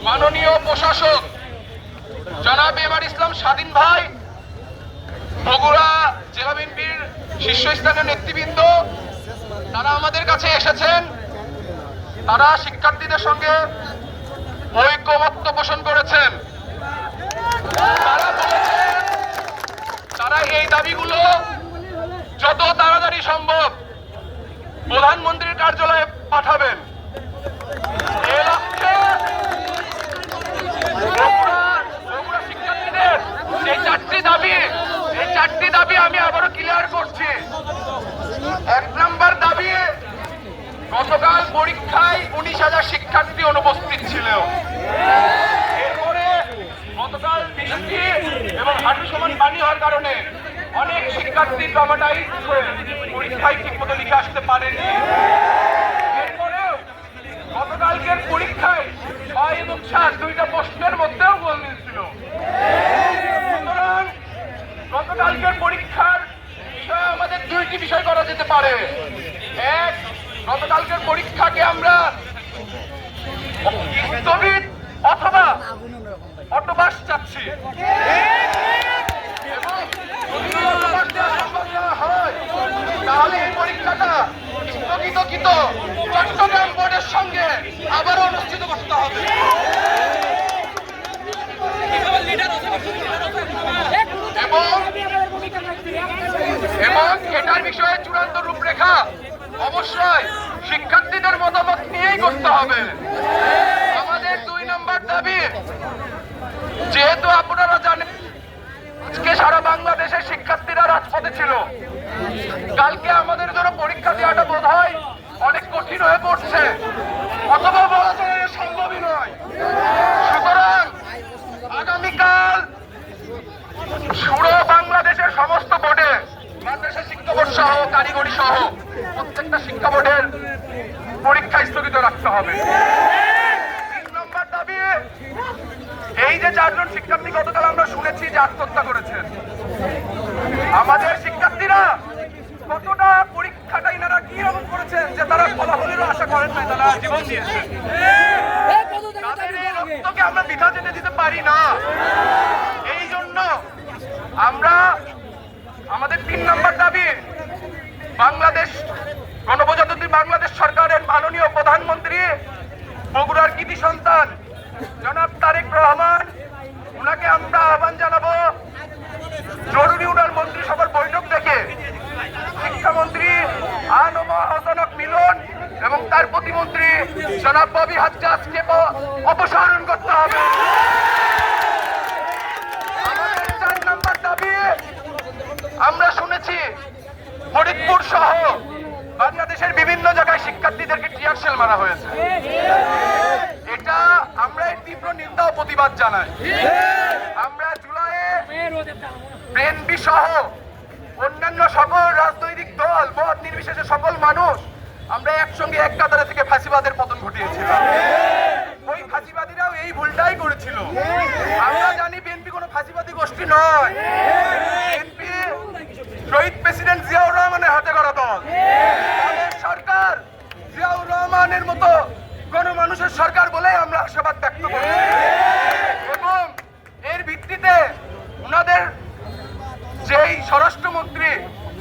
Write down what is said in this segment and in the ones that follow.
মাননীয় প্রশাসক জনাব এবার ইসলাম স্বাধীন ভাই, বগুড়া জেলা বিএনপির শীর্ষস্থানীয় নেতৃবৃন্দ, তারা আমাদের কাছে এসেছেন। তারা শিক্ষার্থীদের সঙ্গে ঐক্যমত্য পোষণ করেছেন। তারা বলেছেন তারা এই দাবিগুলো যত তাড়াতাড়ি সম্ভব প্রধানমন্ত্রীর কার্যালয়ে পাঠাবেন। এ লক্ষ্যে বগুড়া শিক্ষার্থীদের এই চারটি দাবি আমি আবারও ক্লিয়ার করছি। 1 নম্বর দাবি, গতকাল পরীক্ষায় 19,000 শিক্ষার্থী অনুপস্থিত ছিল। এরপরে গতকাল বৃষ্টি এবং হাঁটু সমান পানি হওয়ার কারণে অনেক শিক্ষার্থী ট্রমাটাইজ হয়ে পরীক্ষায় ঠিকমতো লিখে আসতে পারেনি। এরপরেও গতকালকের পরীক্ষায় 6 এবং 7 দুইটা প্রশ্নের মধ্যেও গোল মিলছিল। সুতরাং গতকালকের পরীক্ষার বিষয়ে আমাদের 2টি বিষয় করা যেতে পারে। এক, গতকালকের পরীক্ষাকে আমরা স্থগিত অথবা অটোপাস চাচ্ছি, এবং যদি অটোপাস দেওয়া সম্ভব না হয় তাহলে এই পরীক্ষাটা স্থগিতকৃত চট্টগ্রাম বোর্ডের সঙ্গে আবারও অনুষ্ঠিত করতে হবে। এবং এটার বিষয়ে চূড়ান্ত রূপরেখা অবশ্যই শিক্ষার্থীদের মতামত নিয়েই করতে হবে। আমাদের 2 নম্বর দাবি, যেহেতু আপনারা জানেন আজকে সারা বাংলাদেশের শিক্ষার্থীরা রাজপথে ছিল, কালকে আমাদের জন্য পরীক্ষা দেওয়াটা বোধ হয় অনেক কঠিন হয়ে পড়ছে, অথবা বলা যায় সম্ভবই নয়। সুতরাং আগামীকাল পুরো বাংলাদেশের সমস্ত বোর্ডে, মাদ্রাসা শিক্ষা বোর্ড সহ কারিগরি সহ প্রত্যেকটা শিক্ষা বোর্ডের পরীক্ষা স্থগিত রাখতে হবে। 3 নম্বর দাবি, এই যে 4 জন শিক্ষার্থী গতকাল আমরা শুনেছি যে আত্মহত্যা করেছেন, আমাদের শিক্ষার্থীরা কতটা পরীক্ষাটা এনারা কি রকম করেছেন যে তারা ফলাফলেরও আশা করেন নাই, তারা জীবন দিয়েছেন। তাদের এই রক্তকে আমরা বৃথা যেতে দিতে পারি না। এই জন্য আমরা আমাদের 3 নম্বর দাবি, বাংলাদেশ গণপ্রজাতন্ত্রী বাংলাদেশ সরকারের মাননীয় প্রধানমন্ত্রী, বগুড়ার কৃতি সন্তান জনাব তারেক রহমান, ওনাকে আমরা আহ্বান জানাবো জরুরি উনার মন্ত্রিসভার বৈঠক থেকে শিক্ষামন্ত্রী আনম হাসানক মিলন এবং তার প্রতিমন্ত্রী জনাব ববি হাজ্জাজকে অপসারণ করতে হবে। আমাদের 4 নম্বর দাবি, আমরা শুনেছি ফরিদপুর সহ বাংলাদেশের বিভিন্ন জায়গায় শিক্ষার্থীদেরকে টিয়ার শেল মারা হয়েছে। এটা আমরা এর তীব্র নিন্দা ও প্রতিবাদ জানাই। আমরা জুলাইয়ে বিএনপি সহ অন্যান্য সকল রাজনৈতিক দল, মত নির্বিশেষে সকল মানুষ আমরা একসঙ্গে এক কাতারে থেকে ফাঁসিবাদের পতন ঘটিয়েছিলাম। ওই ফাঁসিবাদীরাও এই ভুলটাই করেছিল। আমরা জানি বিএনপি কোনো ফাঁসিবাদী গোষ্ঠী নয়। বিএনপি শহীদ প্রেসিডেন্ট জিয়াউর রহমানের হাতে গড়া দল। তাদের সরকার জিয়াউর রহমানের মতো গণমানুষের সরকার বলেই আমরা আশাবাদ ব্যক্ত করি, এবং এর ভিত্তিতে ওনাদের যেই স্বরাষ্ট্রমন্ত্রী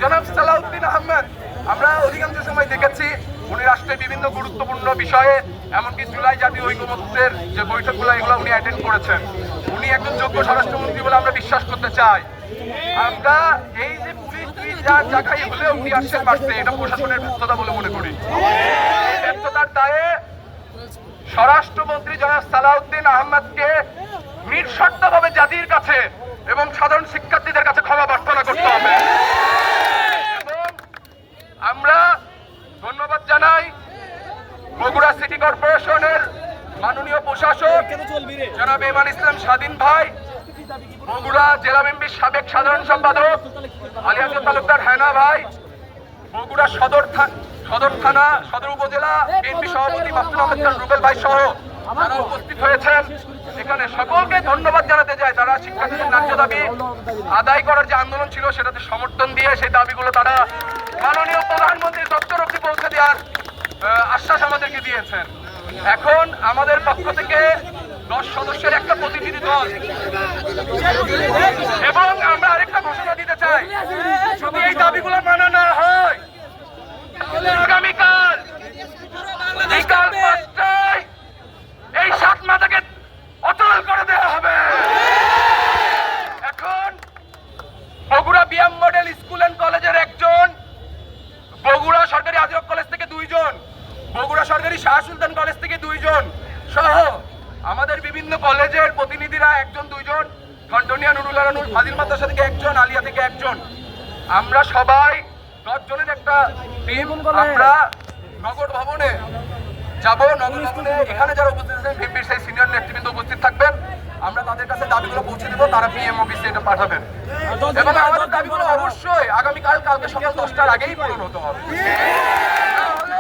জনাব সালাউদ্দিন আহমেদ, আমরা অধিকাংশ সময় দেখেছি উনি রাষ্ট্রের বিভিন্ন গুরুত্বপূর্ণ বিষয়ে, এমনকি জুলাই জাতীয় ঐকমত্যের যে বৈঠকগুলো এগুলো উনি অ্যাটেন্ড করেছেন। উনি একজন যোগ্য স্বরাষ্ট্রমন্ত্রী বলে আমরা বিশ্বাস করতে চাই। আমরা এই যে পুলিশ জায়গায় হলেও উনি আসছেন পারছে, এটা প্রশাসনের ব্যর্থতা বলে মনে করি। এই ব্যর্থতার দায়ে স্বরাষ্ট্রমন্ত্রী জনাব সালাউদ্দিন আহমেদকে নিঃশর্তভাবে জাতির কাছে এবং সাধারণ শিক্ষার্থীদের কাছে ক্ষমা প্রার্থনা করতে হবে। এবং আমরা ধন্যবাদ জানাই বগুড়া সিটি কর্পোরেশনের মাননীয় প্রশাসক জনাব এবার ইসলাম স্বাধীন ভাই, বগুড়া জেলা বিএনপির সাবেক সাধারণ সম্পাদক আলী আজম তালুকদার হেনা ভাই, বগুড়া সদর থানা সদর উপজেলা বিএনপি সভাপতি মাসুদ আহমেদ খান রুবেল ভাই সহ যারা উপস্থিত হয়েছেন, এখানে সকলকে ধন্যবাদ জানাতে চাই। তারা শিক্ষার্থীদের ন্যায্য দাবি আদায় করার যে আন্দোলন ছিল সেটাতে সমর্থন দিয়ে সেই দাবিগুলো তারা মাননীয় প্রধানমন্ত্রীর দপ্তর অবধি পৌঁছে দেওয়ার আশ্বাস আমাদেরকে দিয়েছেন। এখন আমাদের পক্ষ থেকে 10 সদস্যের একটা প্রতিনিধি দল এবং আমরা আরেকটা ঘোষণা দিতে চাই, যদি এই দাবিগুলো মানা না হয় তাহলে আগামীকাল বিকাল 5টায় এই 7 মাথাকে অচল করে দেওয়া হবে। এখন Bogura BM model school and কলেজের একজন, বগুড়া সরকারি আজিরক কলেজ থেকে 2 জন, বগুড়া সরকারি শাহ সুলতান কলেজ থেকে 2 জন সহ আমাদের বিভিন্ন কলেজের প্রতিনিধিরা 1 জন 2 জন, খন্ডনিয়া নুরুল আলানুর ফাজিল মাদ্রাসা থেকে 1 জন, আলিয়া থেকে 1 জন, আমরা সবাই 10 জনের একটা টিম আমরা নগর ভবনে যাব। নগর ভবনে এখানে যারা উপস্থিত আছেন ভিপির সেই সিনিয়র নেতৃবৃন্দ উপস্থিত থাকবেন। আমরা তাদের কাছে দাবিগুলো পৌঁছে দেবো, তারা পিএম অফিসে এটা পাঠাবেন এবং আমাদের দাবিগুলো অবশ্যই কালকে সকাল 10টার আগেই পূরণ হতে হবে। তাহলে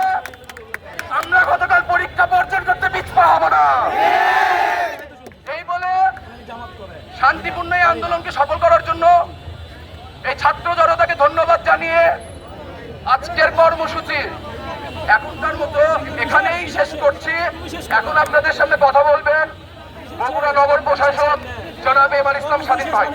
আমরা গতকাল পরীক্ষা বর্জন করতে পিছপা হব না। এই বলে শান্তিপূর্ণ এই আন্দোলনকে সফল করার জন্য এই ছাত্র জনতাকে ধন্যবাদ জানিয়ে আজকের কর্মসূচি এখনকার মতো এখানেই শেষ করছি। এখন আপনাদের সামনে কথা বলবেন বগুড়া নগর প্রশাসক জনাব এম আল ইসলাম স্বাধীন ভাই।